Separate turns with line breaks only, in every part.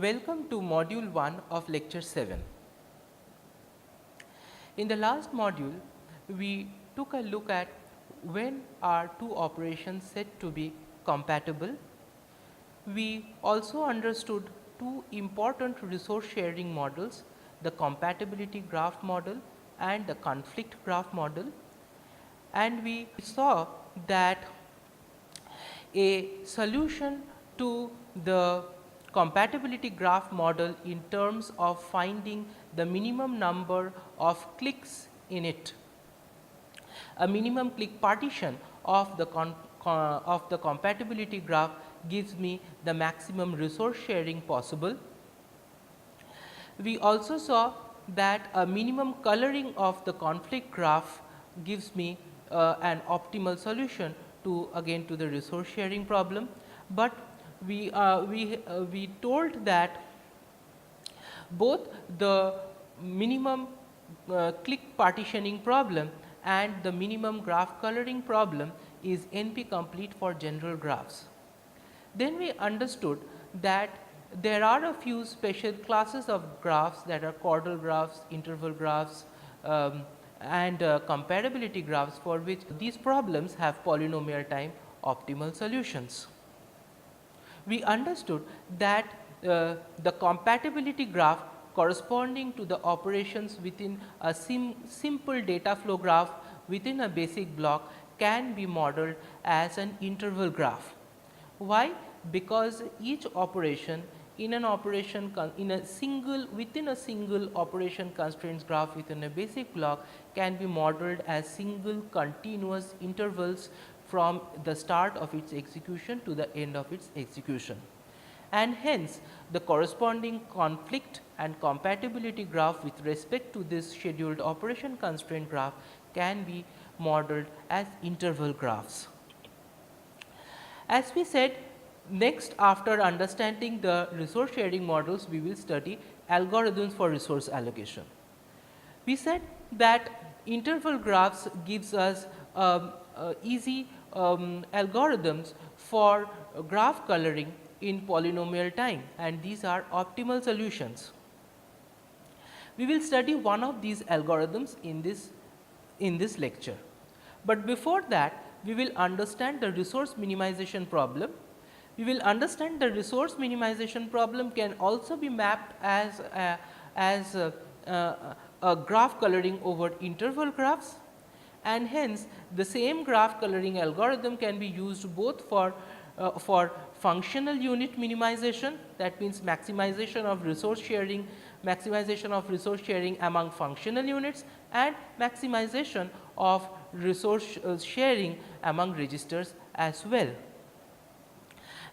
Welcome to module 1 of lecture 7. In the last module, we took a look at when are two operations said to be compatible. We also understood two important resource sharing models, the compatibility graph model and the conflict graph model, and we saw that a solution to the compatibility graph model in terms of finding the minimum number of clicks in it, a minimum click partition of the compatibility graph gives me the maximum resource sharing possible. We also saw that a minimum coloring of the conflict graph gives me an optimal solution to again to the resource sharing problem, but we told that both the minimum click partitioning problem and the minimum graph coloring problem is NP complete for general graphs. Then we understood that there are a few special classes of graphs, that are chordal graphs, interval graphs, and comparability graphs, for which these problems have polynomial time optimal solutions. We understood that the compatibility graph corresponding to the operations within a simple data flow graph within a basic block can be modeled as an interval graph. Why? Because each operation in an operation within a single operation constraints graph within a basic block can be modeled as single continuous intervals from the start of its execution to the end of its execution, and hence the corresponding conflict and compatibility graph with respect to this scheduled operation constraint graph can be modeled as interval graphs. As we said, next after understanding the resource sharing models, we will study algorithms for resource allocation. We said that interval graphs gives us easy algorithms for graph coloring in polynomial time, and these are optimal solutions. We will study one of these algorithms in this lecture, but before that we will understand the resource minimization problem. We will understand the resource minimization problem can also be mapped as a graph coloring over interval graphs, and hence the same graph coloring algorithm can be used both for functional unit minimization, that means maximization of resource sharing among functional units, and maximization of resource sharing among registers as well.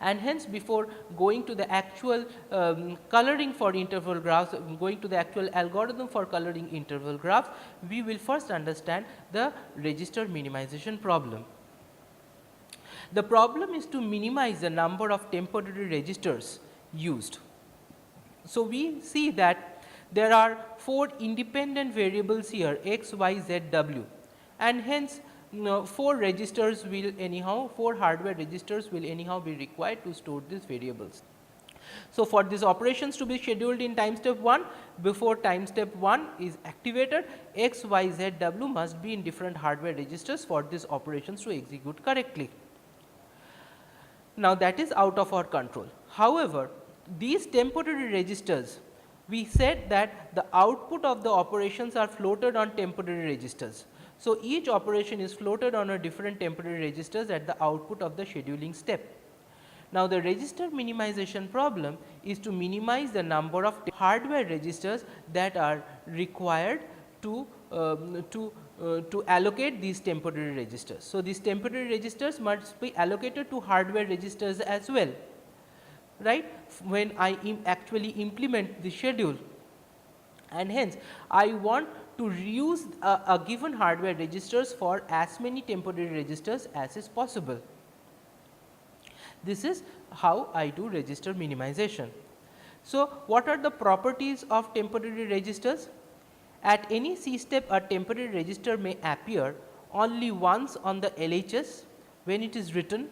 And hence, before going to the actual coloring for interval graphs, going to the actual algorithm for coloring interval graphs, we will first understand the register minimization problem. The problem is to minimize the number of temporary registers used. So, we see that there are 4 independent variables here, x, y, z, w, and hence 4 registers will anyhow, 4 hardware registers will anyhow be required to store these variables. So, for these operations to be scheduled in time step 1, before time step 1 is activated, x, y, z, w must be in different hardware registers for these operations to execute correctly. Now, that is out of our control. However, these temporary registers, we said that the output of the operations are floated on temporary registers. So, each operation is floated on a different temporary registers at the output of the scheduling step. Now, the register minimization problem is to minimize the number of hardware registers that are required to allocate these temporary registers. So, these temporary registers must be allocated to hardware registers as well, right, when I actually implement the schedule, and hence I want to reuse a given hardware registers for as many temporary registers as is possible. This is how I do register minimization. So, what are the properties of temporary registers? At any C step, a temporary register may appear only once on the LHS when it is written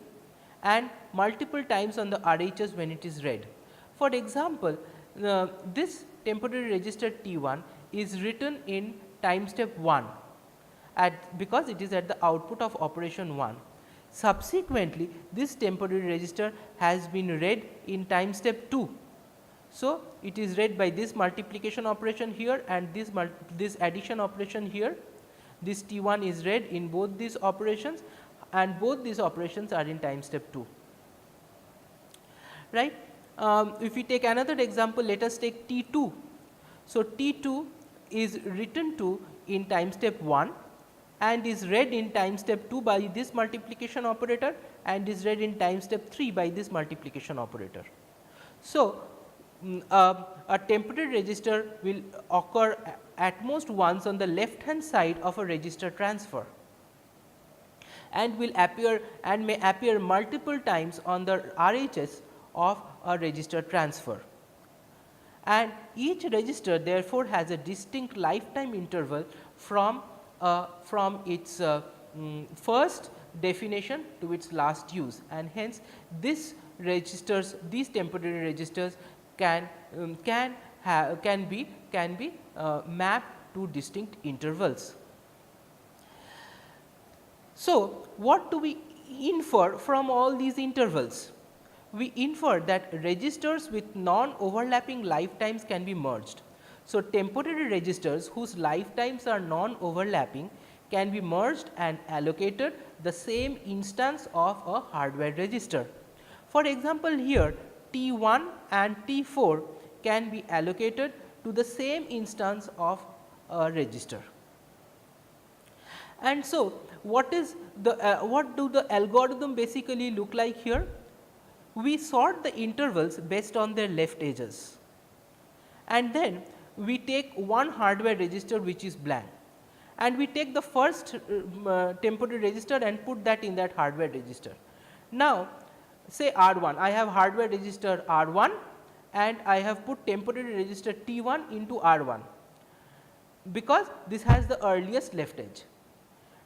and multiple times on the RHS when it is read. For example, this temporary register T1 is written in time step 1 because it is at the output of operation 1. Subsequently, this temporary register has been read in time step 2. So, it is read by this multiplication operation here and this addition operation here. This T1 is read in both these operations and both these operations are in time step 2. Right. If we take another example, let us take T2. So, T2 is written to in time step 1 and is read in time step 2 by this multiplication operator and is read in time step 3 by this multiplication operator. So, a temporary register will occur at most once on the left hand side of a register transfer and will appear and may appear multiple times on the RHS of a register transfer. And each register therefore has a distinct lifetime interval from its first definition to its last use, and hence these temporary registers can be mapped to distinct intervals. So, what do we infer from all these intervals? We infer that registers with non-overlapping lifetimes can be merged. So, temporary registers whose lifetimes are non-overlapping can be merged and allocated the same instance of a hardware register. For example, here T1 and T4 can be allocated to the same instance of a register. And so, what do the algorithm basically look like here? We sort the intervals based on their left edges, and then we take one hardware register which is blank, and we take the first temporary register and put that in that hardware register. Now, say R1, I have hardware register R1 and I have put temporary register T1 into R1 because this has the earliest left edge.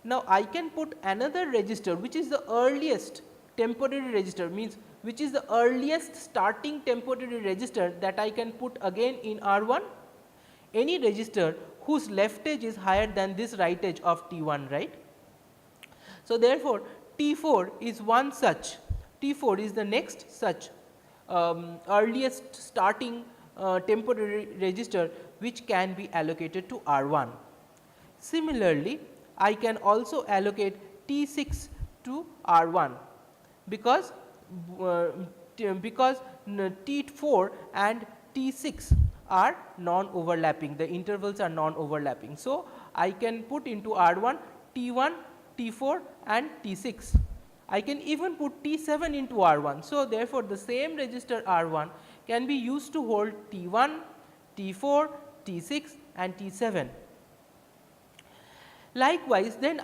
Now, I can put another register which is the earliest temporary register, means which is the earliest starting temporary register that I can put again in R1, any register whose left edge is higher than this right edge of T1, right. So, therefore, T4 is one such, T4 is the next such earliest starting temporary register which can be allocated to R1. Similarly, I can also allocate T6 to R1 because T4 and T6 are non-overlapping, the intervals are non-overlapping. So, I can put into R1 T1, T4 and T6. I can even put T7 into R1. So, therefore, the same register R1 can be used to hold T1, T4, T6 and T7. Likewise, then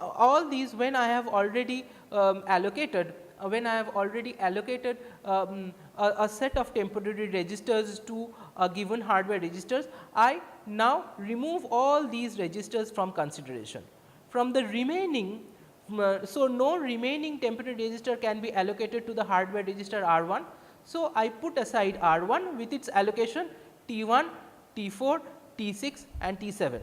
all these when I have already allocated a set of temporary registers to a given hardware registers, I now remove all these registers from consideration. From the remaining, so no remaining temporary register can be allocated to the hardware register R1. So, I put aside R1 with its allocation T1, T4, T6 and T7.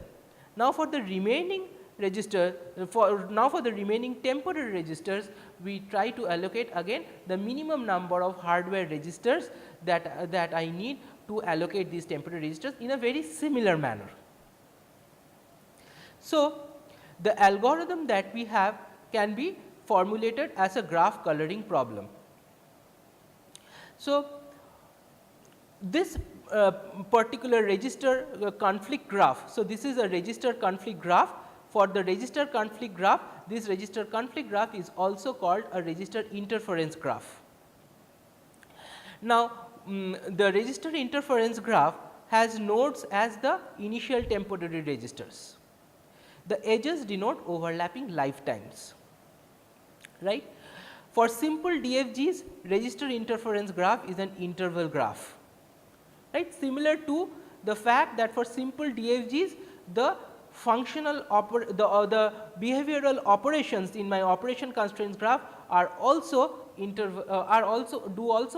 Now, for the remaining register, for the remaining temporary registers, we try to allocate again the minimum number of hardware registers that I need to allocate these temporary registers in a very similar manner. So, the algorithm that we have can be formulated as a graph coloring problem. So, this particular register conflict graph. So, this is a register conflict graph. For the register conflict graph, this register conflict graph is also called a register interference graph. Now, the register interference graph has nodes as the initial temporary registers. The edges denote overlapping lifetimes, right. For simple DFGs, register interference graph is an interval graph, right, similar to the fact that for simple DFGs the functional the behavioral operations in my operation constraints graph are also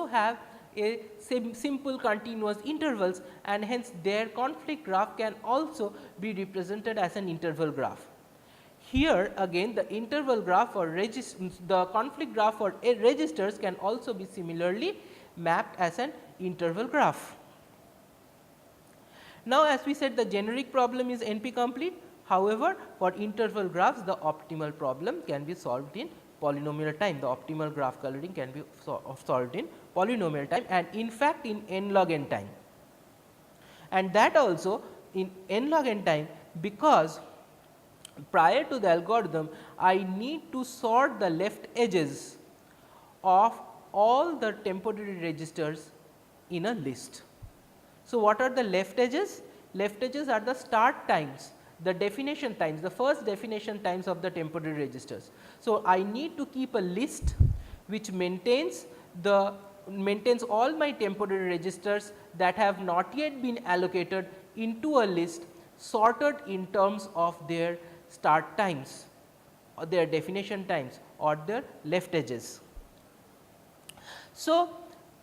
have a simple continuous intervals, and hence their conflict graph can also be represented as an interval graph. Here again the interval graph or the conflict graph for registers can also be similarly mapped as an interval graph. Now, as we said, the generic problem is NP complete. However, for interval graphs the optimal problem can be solved in polynomial time. The optimal graph coloring can be solved in polynomial time, and in fact in n log n time, and that also in n log n time, because prior to the algorithm I need to sort the left edges of all the temporary registers in a list. So, what are the left edges? Left edges are the start times, the definition times, the first definition times of the temporary registers. So, I need to keep a list which maintains all my temporary registers that have not yet been allocated into a list sorted in terms of their start times or their definition times or their left edges. So,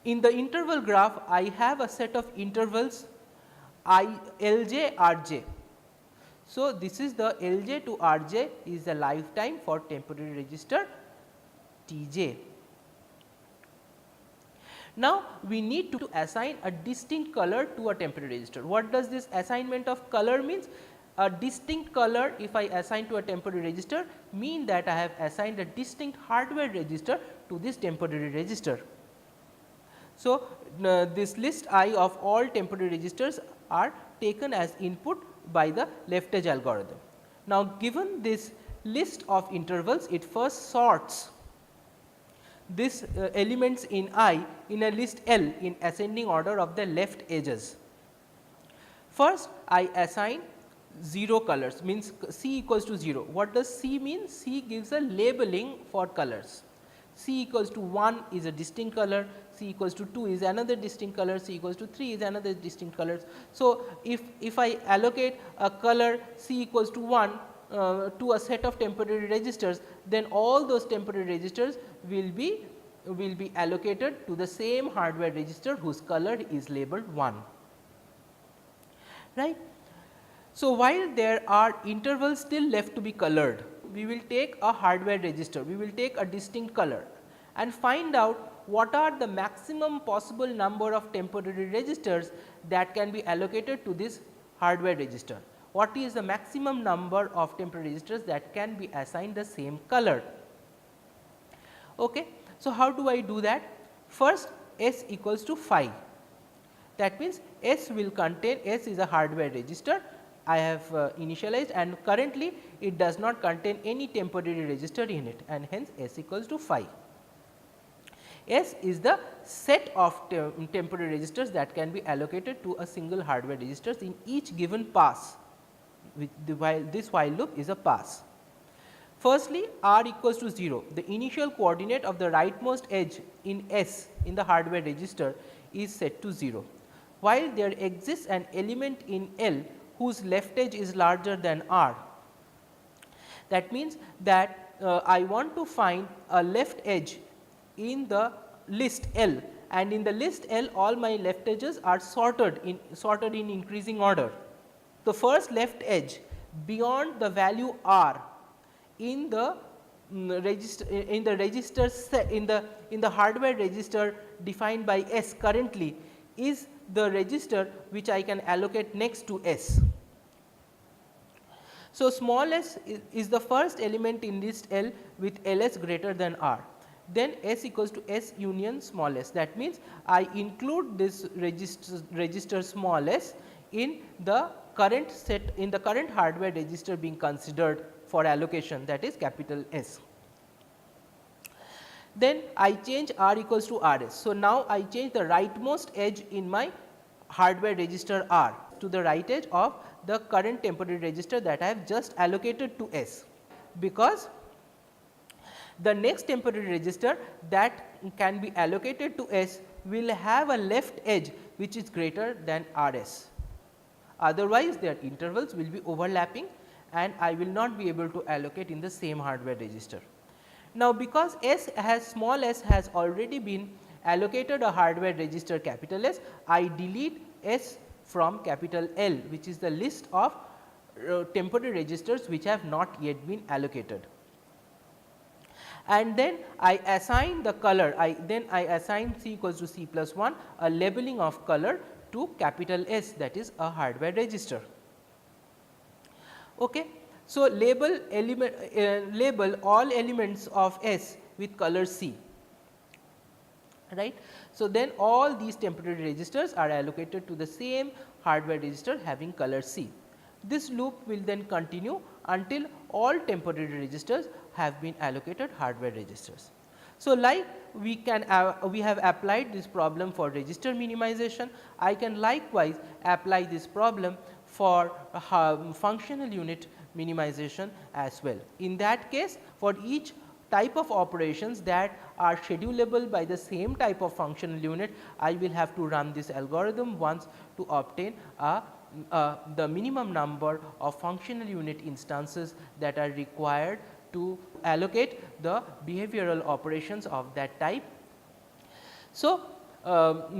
in the interval graph I have a set of intervals Lj Rj. So, this is the Lj to Rj is the lifetime for temporary register Tj. Now, we need to assign a distinct color to a temporary register. What does this assignment of color means? A distinct color, if I assign to a temporary register, mean that I have assigned a distinct hardware register to this temporary register. So, this list I of all temporary registers are taken as input by the left edge algorithm. Now, given this list of intervals, it first sorts this elements in I in a list L in ascending order of the left edges. First, I assign 0 colors, means C equals to 0. What does C mean? C gives a labeling for colors. C equals to 1 is a distinct color, C equals to 2 is another distinct color, C equals to 3 is another distinct color. So, if I allocate a color C equals to 1 to a set of temporary registers, then all those temporary registers will be allocated to the same hardware register whose color is labeled 1, right. So, while there are intervals still left to be colored, we will take a hardware register, we will take a distinct color and find out what are the maximum possible number of temporary registers that can be allocated to this hardware register. What is the maximum number of temporary registers that can be assigned the same color? Okay. So, how do I do that? First, S equals to 5. That means, S will contain, S is a hardware register I have initialized, and currently it does not contain any temporary register in it, and hence S equals to 5. S is the set of temporary registers that can be allocated to a single hardware registers in each given pass, this while loop is a pass. Firstly, R equals to 0, the initial coordinate of the rightmost edge in S in the hardware register is set to 0, while there exists an element in L whose left edge is larger than R. That means that I want to find a left edge in the list L, and in the list L all my left edges are sorted in increasing order. The first left edge beyond the value R in the register set in the hardware register defined by S currently is the register which I can allocate next to S. So, small s is the first element in list L with Ls greater than R. Then S equals to S union small s. That means, I include this register small s in the current set, in the current hardware register being considered for allocation, that is capital S. Then I change R equals to Rs. So, now I change the rightmost edge in my hardware register R to the right edge of the current temporary register that I have just allocated to S, because the next temporary register that can be allocated to S will have a left edge which is greater than Rs. Otherwise, their intervals will be overlapping and I will not be able to allocate in the same hardware register. Now, because S has small s has already been allocated a hardware register capital S, I delete S from capital L, which is the list of temporary registers which have not yet been allocated. And then I assign the color, I assign C equals to C plus 1 a labeling of color to capital S, that is a hardware register. Okay. So, label all elements of S with color C, right. So, then all these temporary registers are allocated to the same hardware register having color C. This loop will then continue until all temporary registers have been allocated hardware registers. So, like we have applied this problem for register minimization, I can likewise apply this problem for functional unit minimization as well. In that case, for each type of operations that are schedulable by the same type of functional unit, I will have to run this algorithm once to obtain the minimum number of functional unit instances that are required to allocate the behavioral operations of that type. So,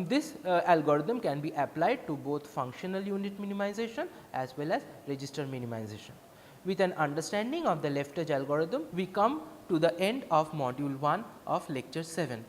this algorithm can be applied to both functional unit minimization as well as register minimization. With an understanding of the left edge algorithm, we come to the end of module 1 of lecture 7.